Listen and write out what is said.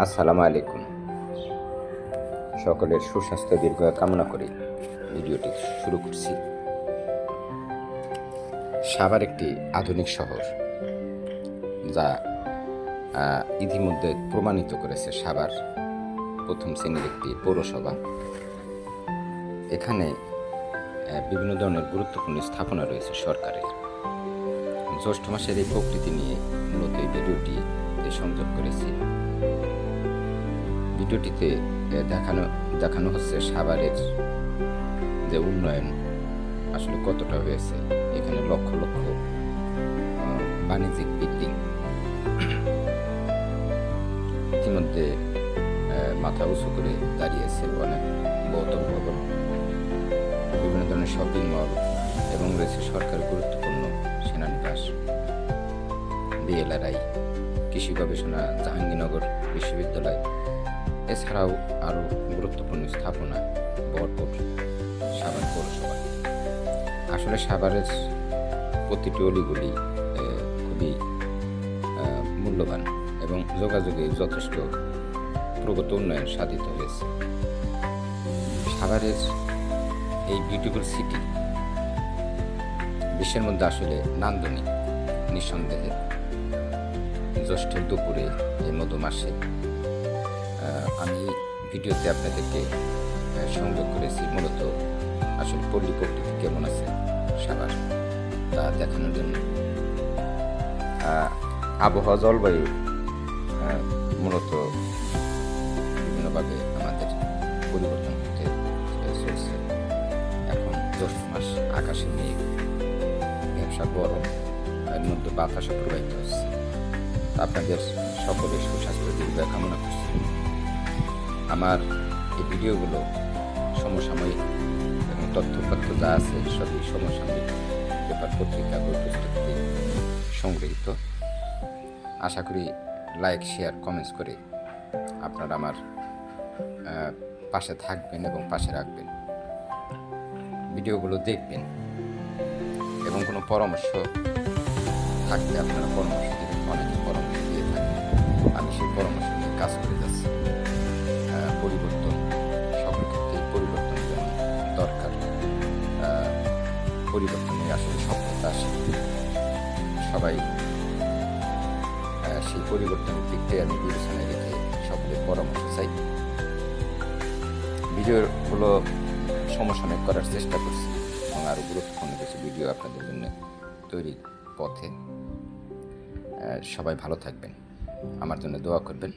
আসসালামু আলাইকুম। সকলের সুস্বাস্থ্য দীর্ঘ কামনা করে ভিডিওটি শুরু করছি। সাভার একটি আধুনিক শহর, যা ইতিমধ্যে প্রমাণিত করেছে সাভার প্রথম শ্রেণীর একটি পৌরসভা। এখানে বিভিন্ন ধরনের গুরুত্বপূর্ণ স্থাপনা রয়েছে সরকারের। জ্যৈষ্ঠ মাসের এই প্রকৃতি নিয়ে মূলত এই ভিডিওটি সংযোগ করেছি। ভিডিওটিতে দেখানো হচ্ছে সাভারের যে উন্নয়ন আসলে কতটা হয়েছে। এখানে লক্ষ লক্ষ বাণিজ্যিক বিল্ডিং ইতিমধ্যে মাথা উঁচু করে দাঁড়িয়েছে, অনেক বহুতল ভবন, বিভিন্ন ধরনের শপিং মল এবং রয়েছে সরকার গুরুত্বপূর্ণ সেনানিবাস, বিএলআরআই, কৃষি গবেষণা, জাহাঙ্গীরনগর বিশ্ববিদ্যালয়, এছাড়াও আরও গুরুত্বপূর্ণ স্থাপনা ভরপুর সাভার পৌরসভা। আসলে সাভারের প্রতিটি অলিগলি খুবই মূল্যবান এবং যোগাযোগে যথেষ্ট প্রগত উন্নয়ন সাধিত হয়েছে। সাভারের এই বিউটিফুল সিটি বিশ্বের মধ্যে আসলে নান্দনিক, নিঃসন্দেহে। জ্যৈষ্ঠের দুপুরে এই মধু মাসে আমি ভিডিওতে আপনাদেরকে সংযোগ করেছি মূলত আসলে পল্লী প্রকৃতি কেমন আছে সাভার তা দেখানোর জন্য। আবহাওয়া, জলবায়ু মূলত বিভিন্নভাবে আমাদের পরিবর্তন হতে চলছে। এখন জ্যৈষ্ঠ মাস, আকাশে মেঘ, ব্যবসা গরম, এর মধ্যে বাতাসও প্রবাহিত হচ্ছে। আপনাদের সকলের সুস্বাস্থ্য দীর্ঘ কামনা করছি। আমার এই ভিডিওগুলো সমসাময়িক এবং তথ্যপত্র যা আছে সবই সমসাময়িক পেপার, পত্রিকা, বই পুস্তকতে সংগৃহীত। আশা করি লাইক, শেয়ার, কমেন্টস করে আপনারা আমার পাশে থাকবেন এবং পাশে রাখবেন, ভিডিওগুলো দেখবেন এবং কোনো পরামর্শ থাকলে আপনারা পরামর্শ দেবেন। অনেকে পরামর্শ দিয়ে থাকেন, আমি সেই পরামর্শ নিয়ে কাজ করে যাচ্ছি। পরিবর্তন, সকল ক্ষেত্রে পরিবর্তন যেমন দরকার, পরিবর্তনে আসলে সফলতা আসে। সবাই সেই পরিবর্তনের দিকটাই আমি বিবেচনায় রেখে সকলের পরামর্শ চাই। ভিডিওগুলো সমসাময়িক করার চেষ্টা করছি এবং আরও গুরুত্বপূর্ণ কিছু ভিডিও আপনাদের জন্য তৈরির পথে। সবাই ভালো থাকবেন, আমার জন্য দোয়া করবেন।